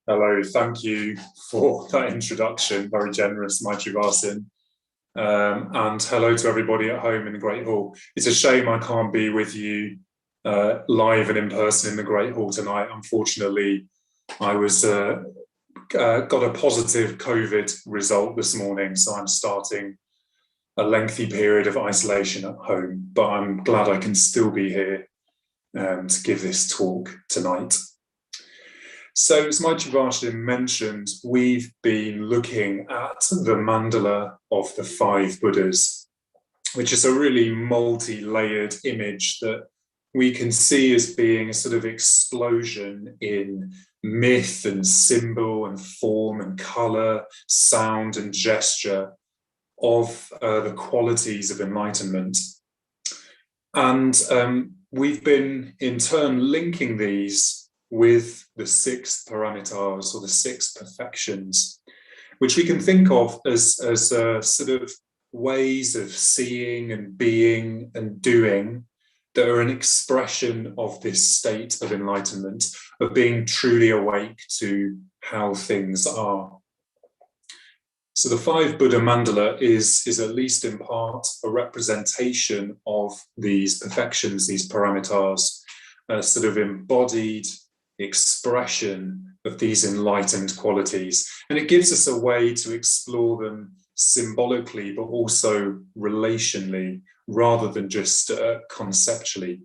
Hello, thank you for that introduction. Very generous, Maitri. And hello to everybody at home in the Great Hall. It's a shame I can't be with you live and in person in the Great Hall tonight. Unfortunately, I got a positive COVID result this morning, so I'm starting a lengthy period of isolation at home. But I'm glad I can still be here to give this talk tonight. So, as Maitri mentioned, we've been looking at the mandala of the five Buddhas, which is a really multi-layered image that we can see as being a sort of explosion in myth and symbol and form and color, sound and gesture of the qualities of enlightenment. And we've been in turn linking these with the six paramitars, or the six perfections, which we can think of as sort of ways of seeing and being and doing that are an expression of this state of enlightenment, of being truly awake to how things are. So the five Buddha mandala is at least in part a representation of these perfections, these paramitars, sort of embodied expression of these enlightened qualities. And it gives us a way to explore them symbolically, but also relationally, rather than just conceptually.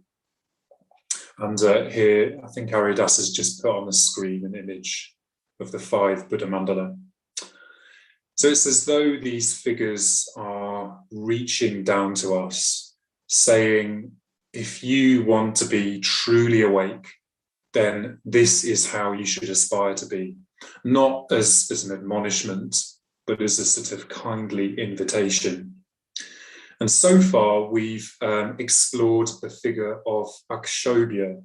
And here, I think Aridas has just put on the screen an image of the five Buddha mandala. So it's as though these figures are reaching down to us, saying, if you want to be truly awake, then this is how you should aspire to be. Not as an admonishment, but as a sort of kindly invitation. And so far, we've explored the figure of Akshobhya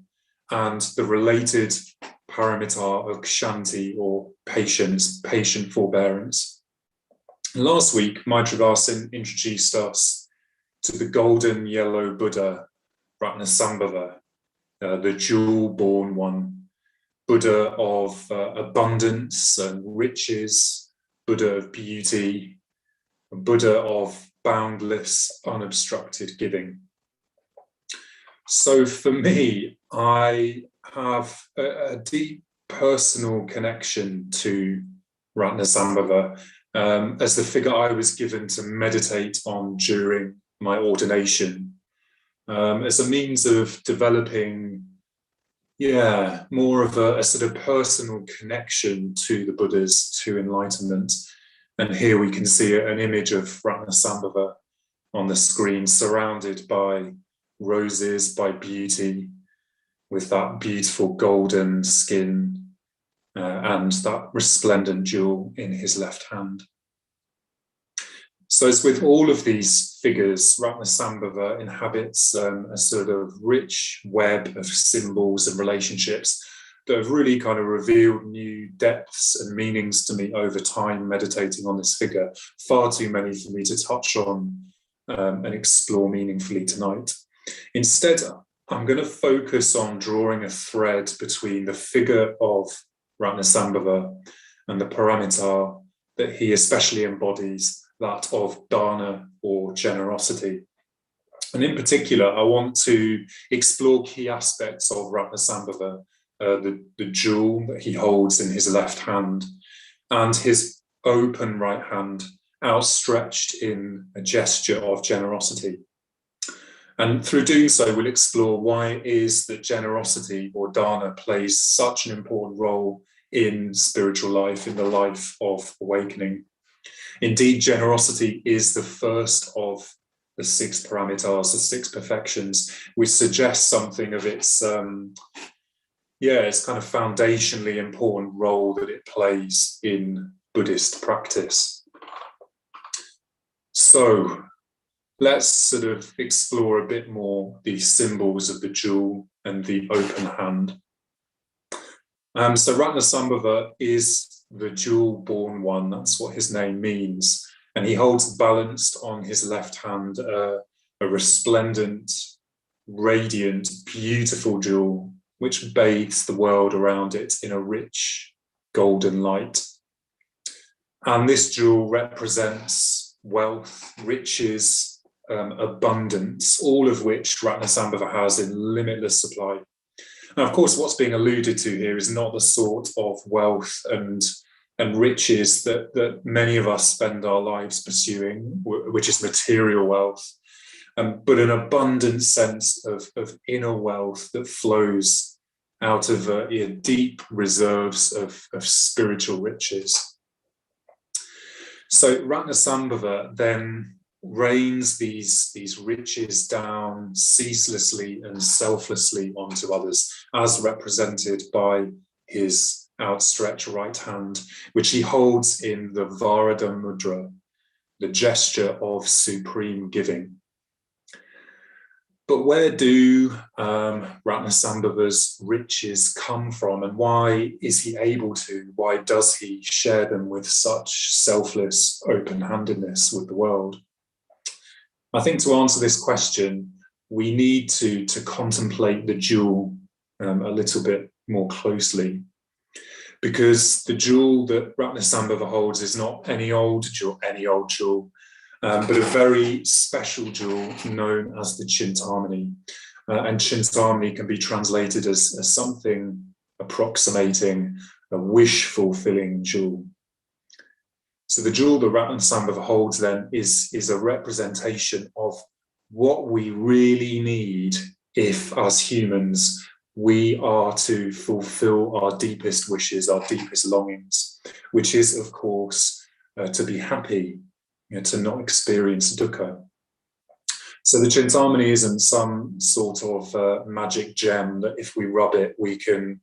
and the related paramitar of Kshanti, or patience, patient forbearance. Last week, Maitri introduced us to the golden yellow Buddha, Ratnasambhava, the jewel-born one, Buddha of abundance and riches, Buddha of beauty, Buddha of boundless, unobstructed giving. So for me, I have a deep personal connection to Ratnasambhava as the figure I was given to meditate on during my ordination, as a means of developing, more of a sort of personal connection to the Buddhas, to enlightenment. And here we can see an image of Ratnasambhava on the screen, surrounded by roses, by beauty, with that beautiful golden skin and that resplendent jewel in his left hand. So as with all of these figures, Ratnasambhava inhabits a sort of rich web of symbols and relationships that have really kind of revealed new depths and meanings to me over time meditating on this figure. Far too many for me to touch on and explore meaningfully tonight. Instead, I'm going to focus on drawing a thread between the figure of Ratnasambhava and the paramitar that he especially embodies, that of dana, or generosity. And in particular, I want to explore key aspects of Ratnasambhava, the jewel that he holds in his left hand, and his open right hand outstretched in a gesture of generosity. And through doing so, we'll explore why it is that generosity, or dana, plays such an important role in spiritual life, in the life of awakening. Indeed, generosity is the first of the six paramitars, the six perfections, which suggests something of its, its kind of foundationally important role that it plays in Buddhist practice. So let's sort of explore a bit more the symbols of the jewel and the open hand. So Ratnasambhava is the jewel-born one, that's what his name means. And he holds balanced on his left hand a resplendent, radiant, beautiful jewel, which bathes the world around it in a rich golden light. And this jewel represents wealth, riches, abundance, all of which Ratnasambhava has in limitless supply. Now, of course, what's being alluded to here is not the sort of wealth and riches that many of us spend our lives pursuing, which is material wealth, but an abundant sense of inner wealth that flows out of deep reserves of spiritual riches. So Ratnasambhava then rains these riches down ceaselessly and selflessly onto others, as represented by his outstretched right hand, which he holds in the Varada mudra, the gesture of supreme giving. But where do Ratnasambhava's riches come from, and why is he able to? Why does he share them with such selfless open-handedness with the world? I think to answer this question, we need to contemplate the jewel a little bit more closely, because the jewel that Ratnasambhava holds is not any old jewel, but a very special jewel known as the Chintamani. And Chintamani can be translated as something approximating a wish-fulfilling jewel. So the jewel that Ratnasambhava holds then is a representation of what we really need if, as humans, we are to fulfill our deepest wishes, our deepest longings, which is, of course, to be happy, to not experience dukkha. So the Chintamani isn't some sort of magic gem that if we rub it, we can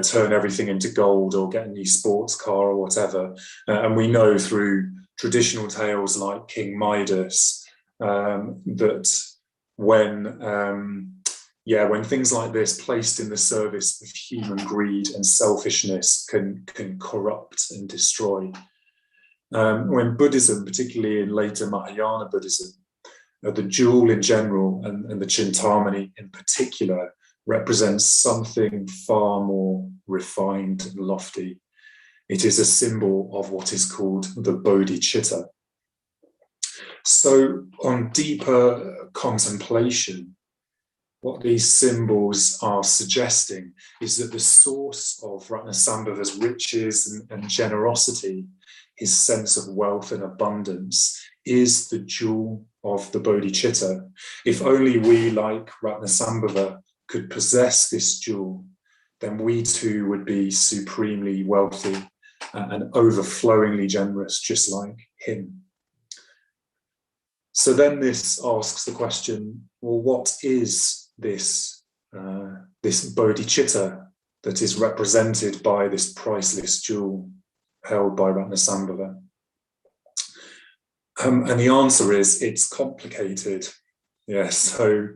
turn everything into gold or get a new sports car or whatever. And we know through traditional tales like King Midas that when things like this placed in the service of human greed and selfishness can corrupt and destroy. When Buddhism, particularly in later Mahayana Buddhism, the jewel in general and the Chintamani in particular represents something far more refined and lofty. It is a symbol of what is called the Bodhisattva. So on deeper contemplation, what these symbols are suggesting is that the source of Ratnasambhava's riches and generosity, his sense of wealth and abundance, is the jewel of the Bodhisattva. If only we, like Ratnasambhava, could possess this jewel, then we too would be supremely wealthy and overflowingly generous, just like him. So then this asks the question, well, what is this bodhicitta that is represented by this priceless jewel held by Ratnasambhava? And the answer is, it's complicated. Yes, so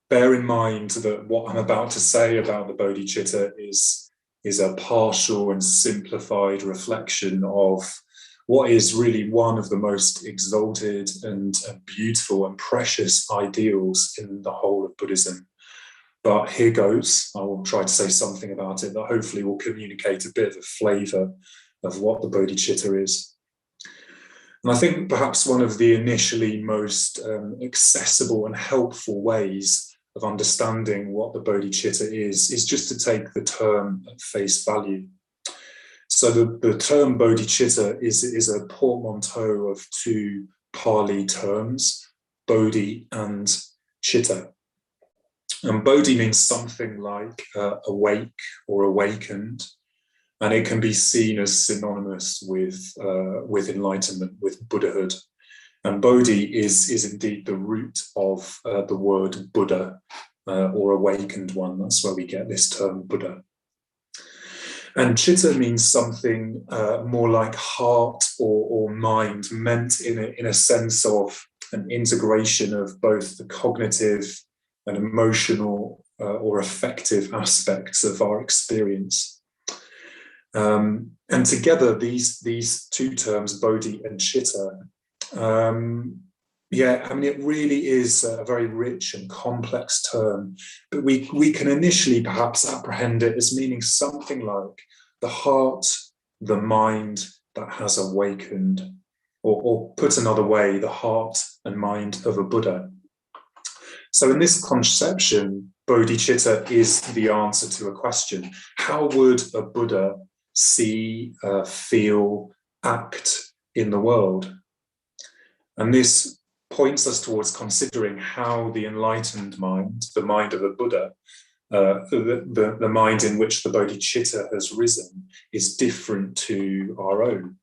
bear in mind that what I'm about to say about the bodhicitta is a partial and simplified reflection of what is really one of the most exalted and beautiful and precious ideals in the whole of Buddhism. But here goes. I will try to say something about it that hopefully will communicate a bit of a flavour of what the bodhicitta is. And I think perhaps one of the initially most accessible and helpful ways of understanding what the bodhicitta is just to take the term at face value. So the term bodhicitta is a portmanteau of two Pali terms, bodhi and chitta. And bodhi means something like awake or awakened, and it can be seen as synonymous with enlightenment, with Buddhahood. And bodhi is indeed the root of the word Buddha, or awakened one. That's where we get this term Buddha. And chitta means something more like heart or mind, meant in a sense of an integration of both the cognitive and emotional or affective aspects of our experience. And together, these two terms, bodhi and chitta, it really is a very rich and complex term, but we can initially perhaps apprehend it as meaning something like the heart, the mind that has awakened, or put another way, the heart and mind of a Buddha. So in this conception, bodhicitta is the answer to a question. How would a Buddha see, feel, act in the world? And this points us towards considering how the enlightened mind, the mind of a Buddha, the mind in which the bodhicitta has risen, is different to our own.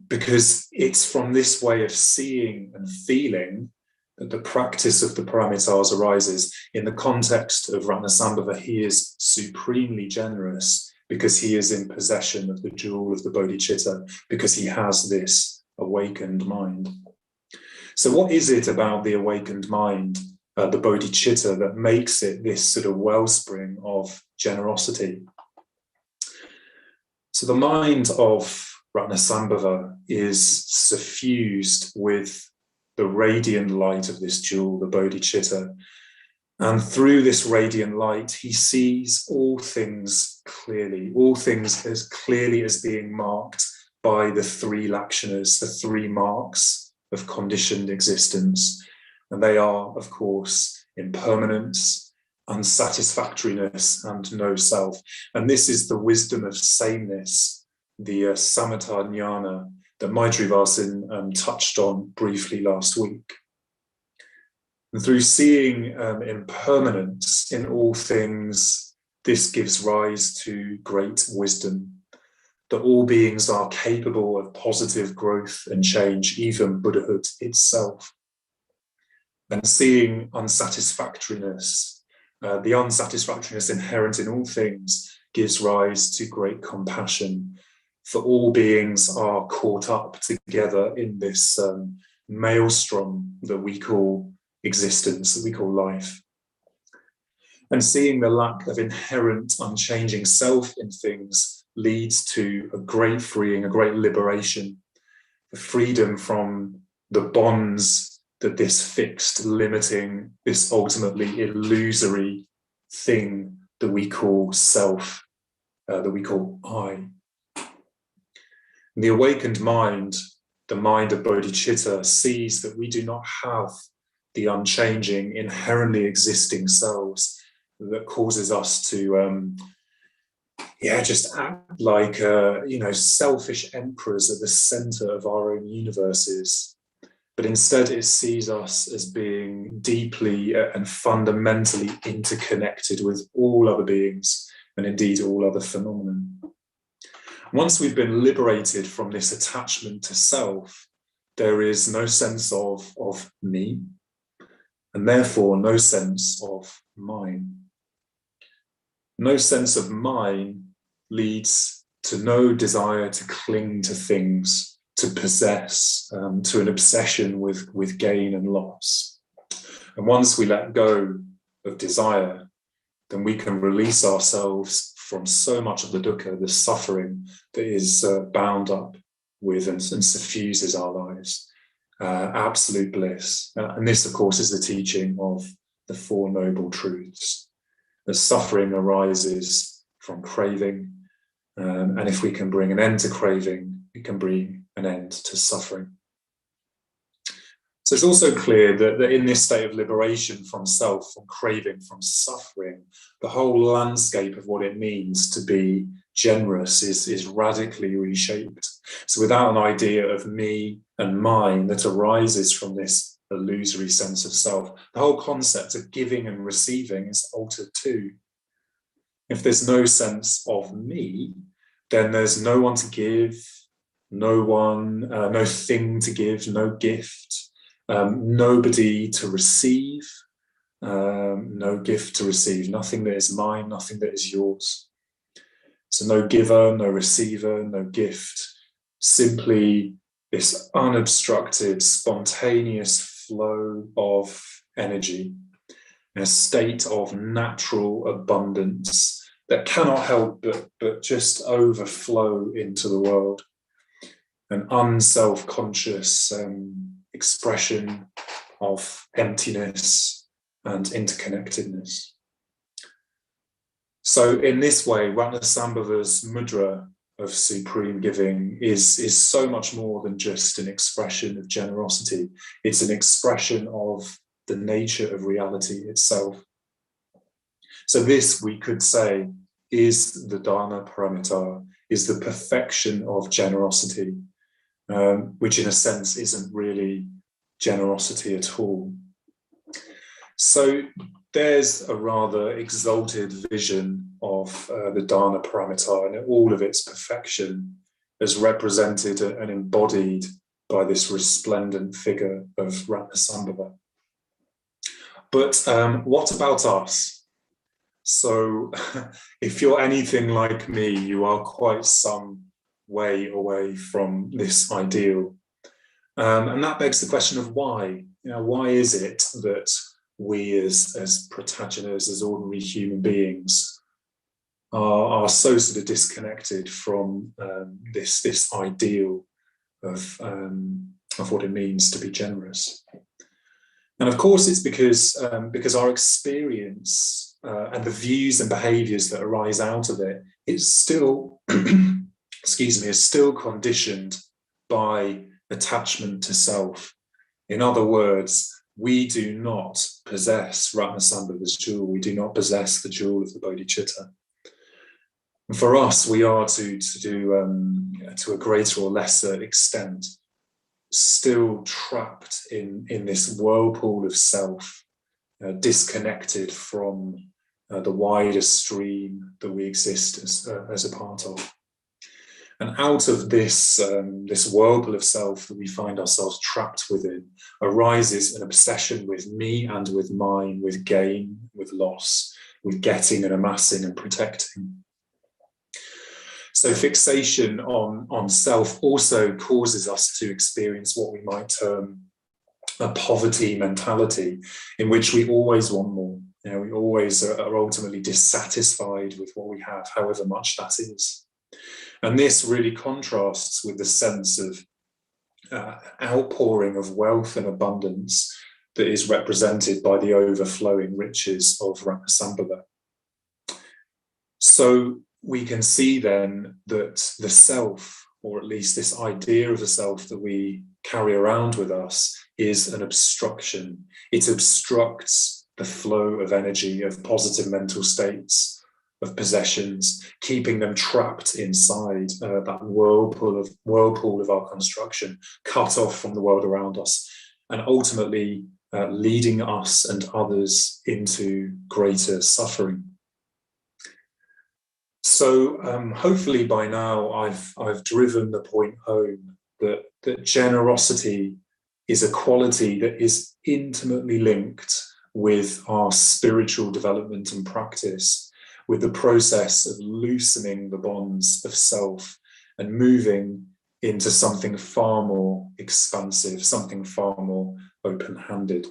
Because it's from this way of seeing and feeling that the practice of the paramitas arises. In the context of Ratnasambhava, he is supremely generous because he is in possession of the jewel of the bodhicitta, because he has this awakened mind. So what is it about the awakened mind, the bodhicitta, that makes it this sort of wellspring of generosity? So the mind of Ratnasambhava is suffused with the radiant light of this jewel, the bodhicitta. And through this radiant light, he sees all things clearly as being marked by the three lakshanas, the three marks of conditioned existence. And they are, of course, impermanence, unsatisfactoriness, and no self. And this is the wisdom of sameness, the samatha jnana that Maitreyi touched on briefly last week. And through seeing impermanence in all things, this gives rise to great wisdom, that all beings are capable of positive growth and change, even Buddhahood itself. And seeing unsatisfactoriness, the unsatisfactoriness inherent in all things, gives rise to great compassion, for all beings are caught up together in this maelstrom that we call existence, that we call life. And seeing the lack of inherent unchanging self in things leads to a great freeing, a great liberation, the freedom from the bonds that this fixed, limiting, this ultimately illusory thing that we call self, that we call I. And the awakened mind, the mind of bodhicitta, sees that we do not have the unchanging, inherently existing selves that causes us to just act like selfish emperors at the center of our own universes. But instead it sees us as being deeply and fundamentally interconnected with all other beings, and indeed all other phenomena. Once we've been liberated from this attachment to self, there is no sense of me, and therefore no sense of mine. No sense of mine leads to no desire to cling to things, to possess, to an obsession with gain and loss. And once we let go of desire, then we can release ourselves from so much of the dukkha, the suffering that is bound up with and suffuses our lives. Absolute bliss. And this, of course, is the teaching of the Four Noble Truths. The suffering arises from craving, and if we can bring an end to craving, we can bring an end to suffering. So it's also clear that in this state of liberation from self, from craving, from suffering, the whole landscape of what it means to be generous is radically reshaped. So without an idea of me and mine that arises from this illusory sense of self, the whole concept of giving and receiving is altered too. If there's no sense of me, then there's no one to give, no thing to give, no gift. Nobody to receive, no gift to receive, nothing that is mine, nothing that is yours. So no giver, no receiver, no gift, simply this unobstructed, spontaneous flow of energy, in a state of natural abundance that cannot help but just overflow into the world. An unself-conscious expression of emptiness and interconnectedness. So in this way, Ratnasambhava's mudra of supreme giving is so much more than just an expression of generosity. It's an expression of the nature of reality itself. So this, we could say, is the dana paramita, is the perfection of generosity, which in a sense isn't really generosity at all. So there's a rather exalted vision of the dana paramita and all of its perfection as represented and embodied by this resplendent figure of Ratnasambhava. But what about us? So if you're anything like me, you are quite some way away from this ideal. And that begs the question of why. Why is it that we as prataginas, as ordinary human beings, are so sort of disconnected from this ideal of what it means to be generous? And of course, it's because our experience and the views and behaviours that arise out of it is still, is still conditioned by attachment to self. In other words, we do not possess Ratnasambhava's jewel. We do not possess the jewel of the Bodhicitta. And for us, we are to a greater or lesser extent still trapped in this whirlpool of self, disconnected from the wider stream that we exist as a part of. And out of this whirlpool of self that we find ourselves trapped within arises an obsession with me and with mine, with gain, with loss, with getting and amassing and protecting. So fixation on self also causes us to experience what we might term a poverty mentality, in which we always want more. We always are ultimately dissatisfied with what we have, however much that is. And this really contrasts with the sense of outpouring of wealth and abundance that is represented by the overflowing riches of Ratnasambhava. So we can see then that the self, or at least this idea of the self that we carry around with us, is an obstruction. It obstructs the flow of energy, of positive mental states, of possessions, keeping them trapped inside that whirlpool of our construction, cut off from the world around us, and ultimately leading us and others into greater suffering. So hopefully by now I've driven the point home that generosity is a quality that is intimately linked with our spiritual development and practice, with the process of loosening the bonds of self and moving into something far more expansive, something far more open-handed.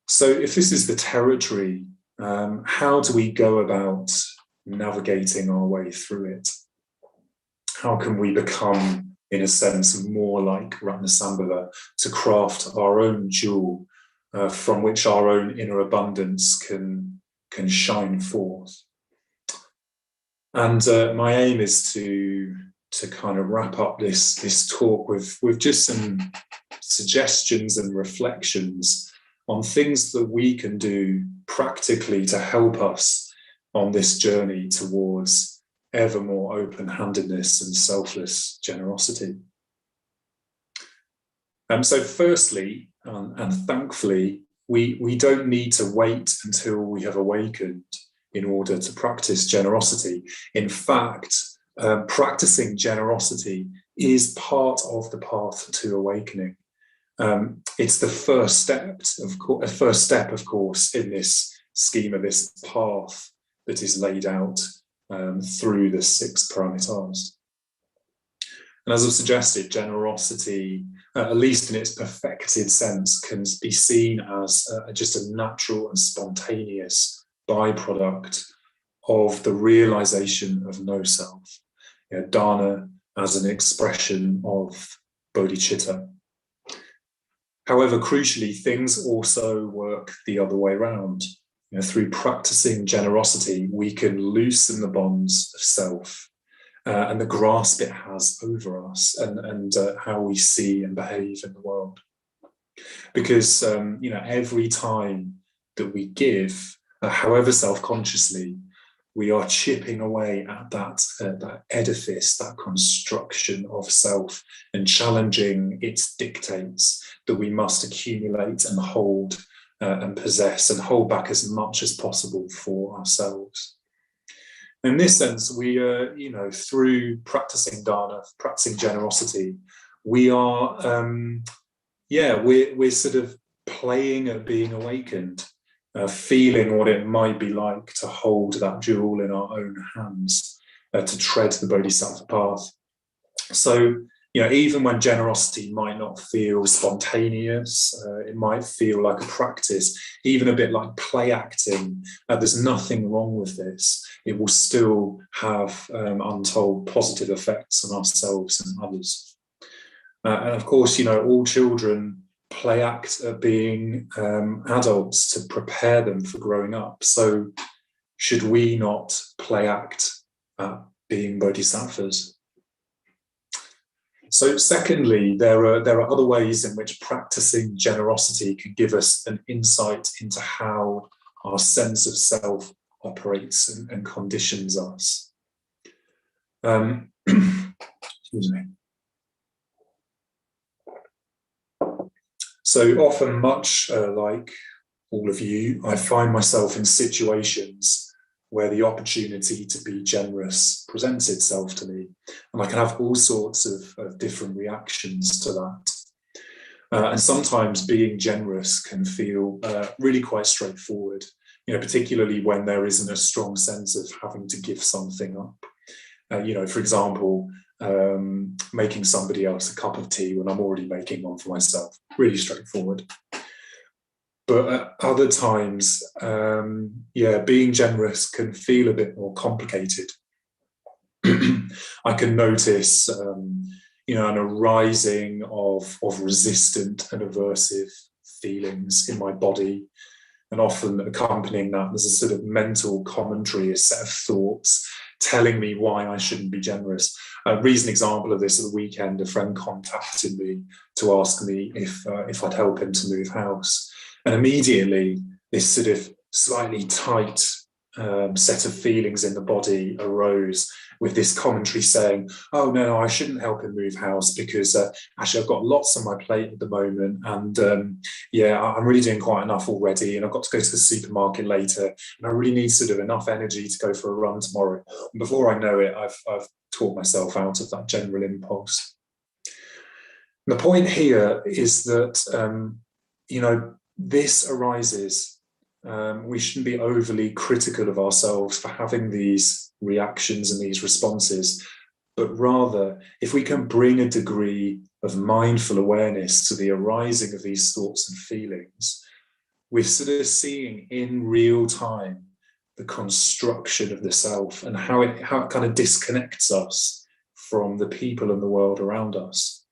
So if this is the territory, how do we go about navigating our way through it? How can we become, in a sense, more like Ratnasambhava, to craft our own jewel from which our own inner abundance can shine forth? And my aim is to kind of wrap up this talk with just some suggestions and reflections on things that we can do practically to help us on this journey towards ever more open-handedness and selfless generosity. So firstly, and thankfully, we don't need to wait until we have awakened in order to practice generosity. In fact, practicing generosity is part of the path to awakening. It's the first step, of course, in this schema, this path that is laid out through the 6 paramitas. And as I've suggested, generosity, at least in its perfected sense, can be seen as just a natural and spontaneous byproduct of the realization of no self. Dana as an expression of bodhicitta. However, crucially, things also work the other way around. through practicing generosity, we can loosen the bonds of self and the grasp it has over us and how we see and behave in the world. Because every time that we give, however self-consciously, we are chipping away at that edifice, that construction of self, and challenging its dictates that we must accumulate and hold and possess and hold back as much as possible for ourselves. In this sense, we through practicing dana, practicing generosity, we are we're sort of playing at being awakened, feeling what it might be like to hold that jewel in our own hands, to tread the Bodhisattva path. So, even when generosity might not feel spontaneous, it might feel like a practice, even a bit like play acting. There's nothing wrong with this. It will still have untold positive effects on ourselves and others. And of course, all children play act at being adults to prepare them for growing up. So should we not play act at being bodhisattvas? So secondly, there are other ways in which practicing generosity can give us an insight into how our sense of self operates and conditions us. Excuse me. So often, much like all of you, I find myself in situations where the opportunity to be generous presents itself to me. And I can have all sorts of different reactions to that. And sometimes being generous can feel really quite straightforward, particularly when there isn't a strong sense of having to give something up. For example, making somebody else a cup of tea when I'm already making one for myself. Really straightforward. But at other times, being generous can feel a bit more complicated. I can notice, an arising of resistant and aversive feelings in my body. And often accompanying that, there's a sort of mental commentary, a set of thoughts telling me why I shouldn't be generous. A recent example of this at the weekend, a friend contacted me to ask me if I'd help him to move house. And immediately this sort of slightly tight set of feelings in the body arose, with this commentary saying, oh, no, I shouldn't help him move house because actually I've got lots on my plate at the moment. And I'm really doing quite enough already. And I've got to go to the supermarket later. And I really need sort of enough energy to go for a run tomorrow. And before I know it, I've talked myself out of that general impulse. And the point here is that, this arises. We shouldn't be overly critical of ourselves for having these reactions and these responses, but rather, if we can bring a degree of mindful awareness to the arising of these thoughts and feelings, we're sort of seeing in real time the construction of the self and how it kind of disconnects us from the people and the world around us.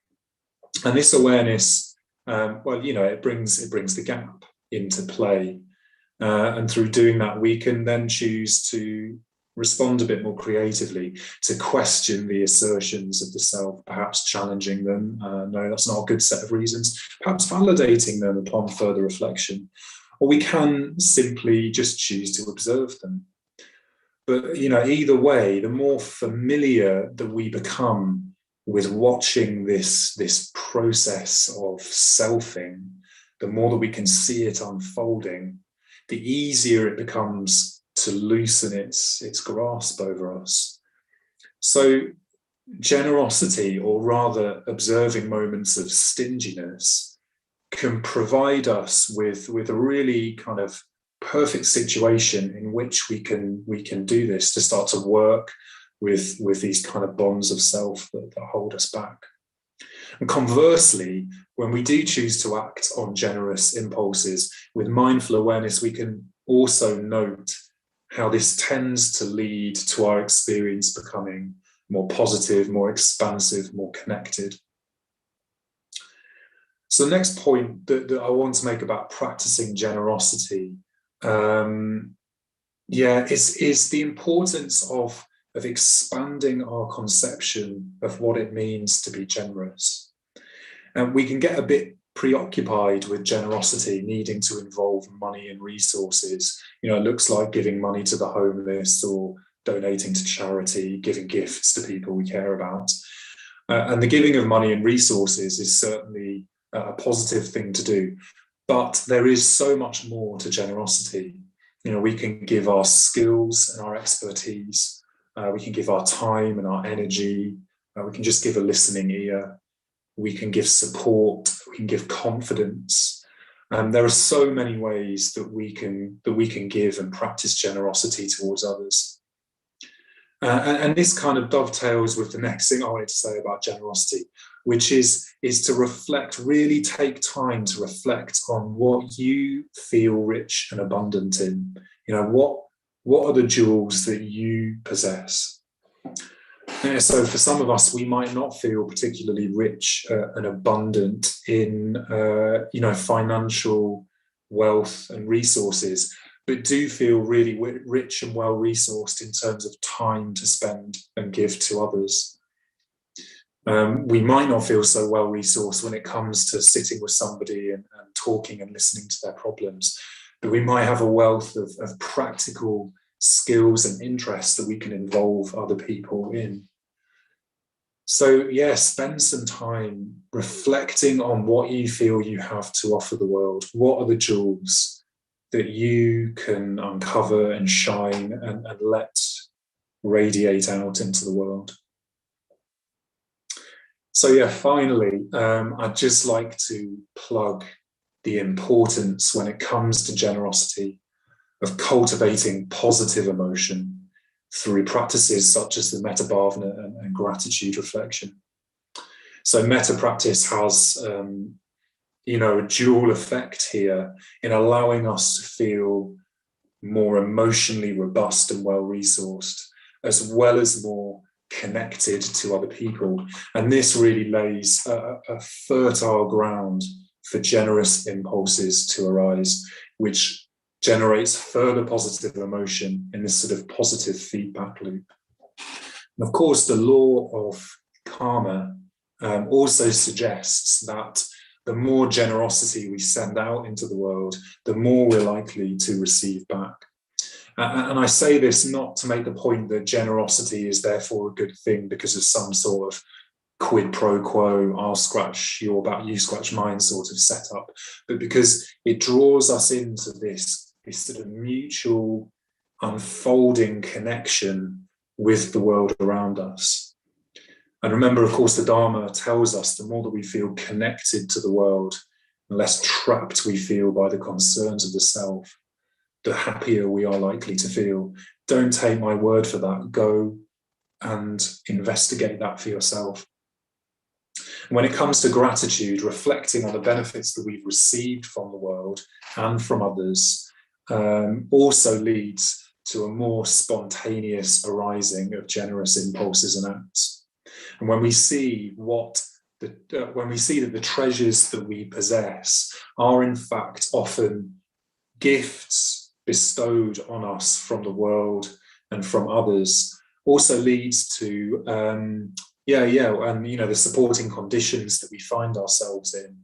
And this awareness, it brings the gap into play. And through doing that, we can then choose to respond a bit more creatively, to question the assertions of the self, perhaps challenging them. No, that's not a good set of reasons, perhaps validating them upon further reflection. Or we can simply just choose to observe them. But, either way, the more familiar that we become with watching this process of selfing, the more that we can see it unfolding, the easier it becomes to loosen its grasp over us. So generosity, or rather observing moments of stinginess, can provide us with a really kind of perfect situation in which we can do this, to start to work with these kind of bonds of self that hold us back. And conversely, when we do choose to act on generous impulses with mindful awareness, we can also note how this tends to lead to our experience becoming more positive, more expansive, more connected. So the next point that I want to make about practicing generosity is the importance of expanding our conception of what it means to be generous. And we can get a bit preoccupied with generosity needing to involve money and resources. It looks like giving money to the homeless or donating to charity, giving gifts to people we care about. And the giving of money and resources is certainly a positive thing to do. But there is so much more to generosity. We can give our skills and our expertise. We can give our time and our energy. We can just give a listening ear. We can give support. We can give confidence. There are so many ways that we can give and practice generosity towards others. And this kind of dovetails with the next thing I wanted to say about generosity, which is to reflect, really take time to reflect on what you feel rich and abundant in. What are the jewels that you possess? So for some of us, we might not feel particularly rich and abundant in, financial wealth and resources, but do feel really rich and well-resourced in terms of time to spend and give to others. We might not feel so well-resourced when it comes to sitting with somebody and talking and listening to their problems, but we might have a wealth of practical skills and interests that we can involve other people in. So, spend some time reflecting on what you feel you have to offer the world. What are the jewels that you can uncover and shine and let radiate out into the world? So, finally, I'd just like to plug the importance when it comes to generosity of cultivating positive emotion through practices such as the metta bhavana and gratitude reflection. So metta practice has, a dual effect here in allowing us to feel more emotionally robust and well-resourced, as well as more connected to other people. And this really lays a fertile ground for generous impulses to arise, which generates further positive emotion in this sort of positive feedback loop. And of course, the law of karma also suggests that the more generosity we send out into the world, the more we're likely to receive back. And I say this not to make the point that generosity is therefore a good thing because of some sort of quid pro quo, I'll scratch your back, you scratch mine sort of setup, but because it draws us into this sort of mutual unfolding connection with the world around us. And remember, of course, the Dharma tells us the more that we feel connected to the world, the less trapped we feel by the concerns of the self, the happier we are likely to feel. Don't take my word for that. Go and investigate that for yourself. When it comes to gratitude, reflecting on the benefits that we've received from the world and from others also leads to a more spontaneous arising of generous impulses and acts. And when we see that the treasures that we possess are in fact often gifts bestowed on us from the world and from others, also leads to the supporting conditions that we find ourselves in.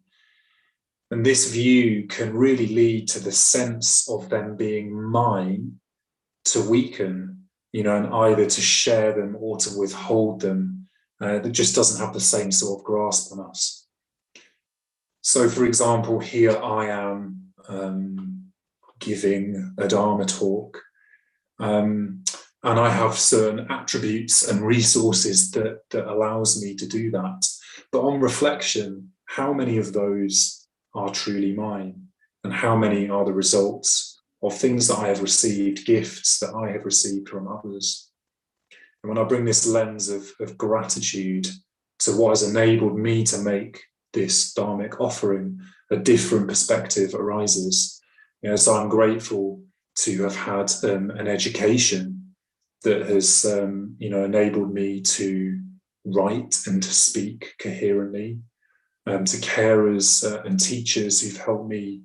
And this view can really lead to the sense of them being mine to weaken, and either to share them or to withhold them. That just doesn't have the same sort of grasp on us. So, for example, here I am giving a Dharma talk, and I have certain attributes and resources that allows me to do that. But on reflection, how many of those are truly mine, and how many are the results of things that I have received, gifts that I have received from others? And when I bring this lens of gratitude to what has enabled me to make this dharmic offering, a different perspective arises. So I'm grateful to have had an education that has enabled me to write and to speak coherently, to carers and teachers who've helped me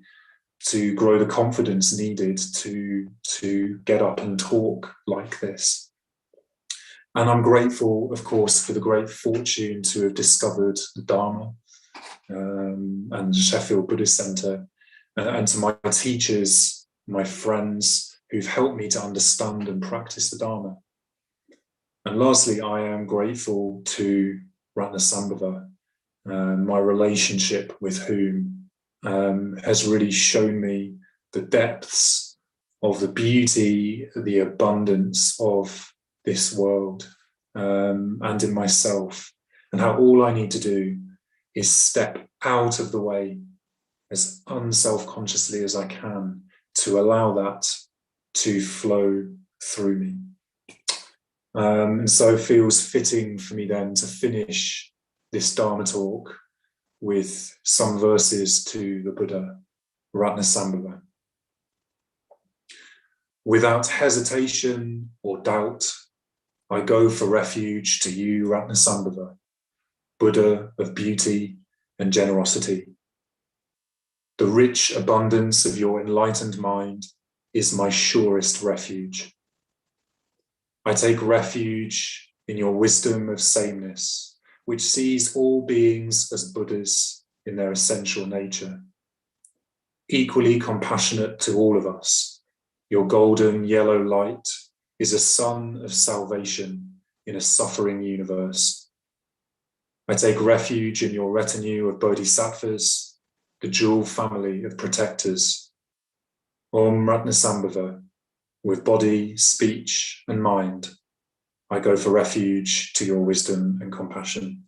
to grow the confidence needed to get up and talk like this. And I'm grateful, of course, for the great fortune to have discovered the Dharma and Sheffield Buddhist Centre, and to my teachers, my friends who've helped me to understand and practice the Dharma. And lastly, I am grateful to Ratnasambhava, my relationship with whom has really shown me the depths of the beauty, the abundance of this world and in myself, and how all I need to do is step out of the way as unself-consciously as I can to allow that to flow through me. And so it feels fitting for me then to finish this Dharma talk with some verses to the Buddha, Ratnasambhava. Without hesitation or doubt, I go for refuge to you, Ratnasambhava, Buddha of beauty and generosity. The rich abundance of your enlightened mind is my surest refuge. I take refuge in your wisdom of sameness, which sees all beings as Buddhas in their essential nature. Equally compassionate to all of us, your golden yellow light is a sun of salvation in a suffering universe. I take refuge in your retinue of bodhisattvas, the jewel family of protectors. Om Ratnasambhava, with body, speech, and mind, I go for refuge to your wisdom and compassion.